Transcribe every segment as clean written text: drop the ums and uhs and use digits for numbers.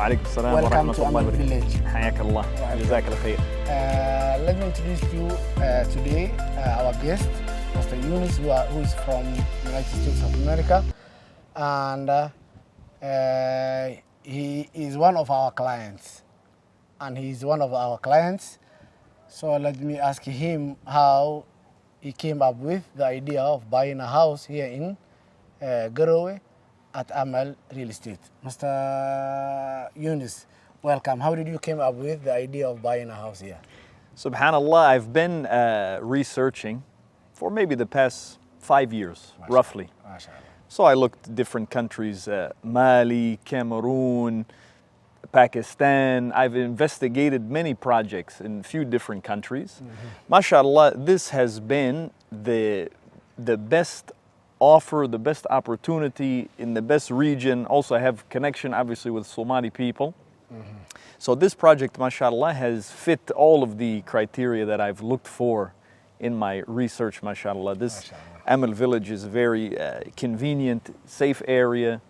وعليكم السلام Welcome ورحمة to الله Amal وبركاته. Village. حياك الله. جزاك الله خير. Let me introduce you today our guest, Mr. Yonis, who is from United States of America, and he is one of our clients. So let me ask him how he came up with the idea of buying a house here in Garowe at Amal Real Estate. Mr. Yonis, welcome. How did you came up with the idea of buying a house here? Subhanallah, I've been researching for maybe the past 5 years, roughly. MashaAllah. So I looked at different countries, Mali, Cameroon, Pakistan. I've investigated many projects in a few different countries. MashaAllah, this has been the best offer, the best opportunity in the best region. Also, I have connection, obviously, with Somali people. So this project, MashaAllah, has fit all of the criteria that I've looked for in my research, MashaAllah. This Amal Village is a very convenient, safe area,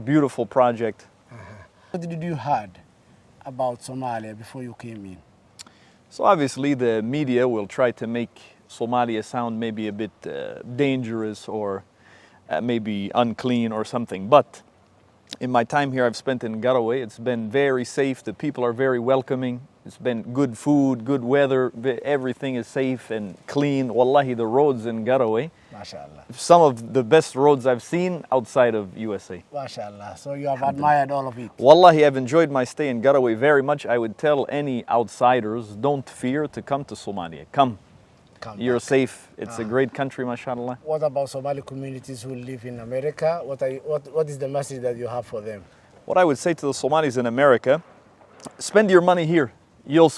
beautiful project. What did you heard about Somalia before you came in? So obviously the media will try to make Somalia sound maybe a bit dangerous or maybe unclean or something. But in my time here I've spent in Garowe, it's been very safe. The people are very welcoming. It's been good food, good weather. Everything is safe and clean. Wallahi, the roads in Garowe, MashaAllah. some of the best roads I've seen outside of USA. MashaAllah. So you have admired all of it. Wallahi, I've enjoyed my stay in Garowe very much. I would tell any outsiders, don't fear to come to Somalia. Come. You're back. Safe. It's a great country, mashallah. What about Somali communities who live in America? What is the message that you have for them? What I would say to the Somalis in America, spend your money here. You'll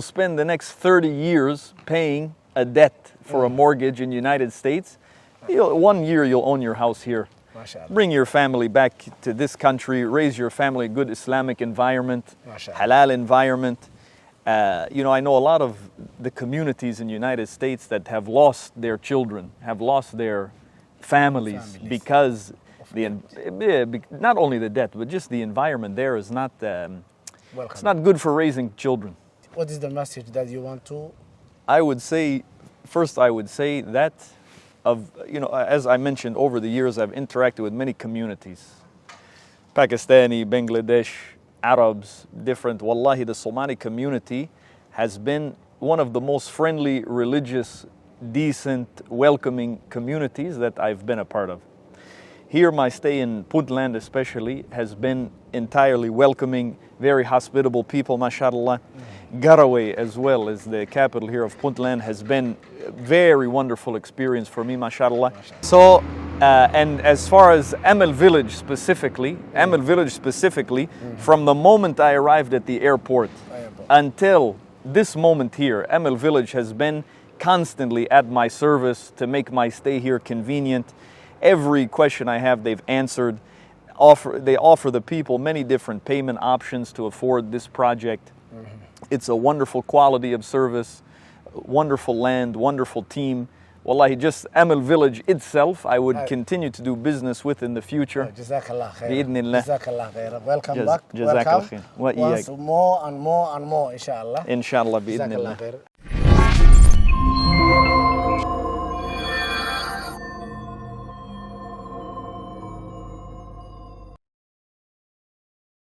spend the next 30 years paying a debt for a mortgage in the United States. 1 year you'll own your house here. MashaAllah. Bring your family back to this country. Raise your family in a good Islamic environment, MashaAllah. halal environment. I know a lot of the communities in the United States that have lost their children, have lost their families. Because not only the debt, but just the environment there is not. It's not good for raising children. What is the message that you want to? I would say that as I mentioned, over the years I've interacted with many communities, Pakistani, Bangladesh, Arabs, different. Wallahi, the Somali community has been one of the most friendly, religious, decent, welcoming communities that I've been a part of. Here, my stay in Puntland especially has been entirely welcoming, very hospitable people, mashallah. Garowe as well as the capital here of Puntland has been a very wonderful experience for me, mashallah. So, and as far as Amal Village specifically, from the moment I arrived at the airport until this moment here, Amal Village has been constantly at my service to make my stay here convenient. Every question I have, they've answered. They offer the people many different payment options to afford this project. It's a wonderful quality of service, wonderful land, wonderful team. Wallahi, just Amal Village itself, I would continue to do business with in the future. Jazakallah khair. Bi-idhnillah. Jazakallah khair. Welcome back. Jazakallah khair. Wa Once iyyak. more and more and more, inshallah. Inshallah, bi-idhnillah. Jazakallah khair.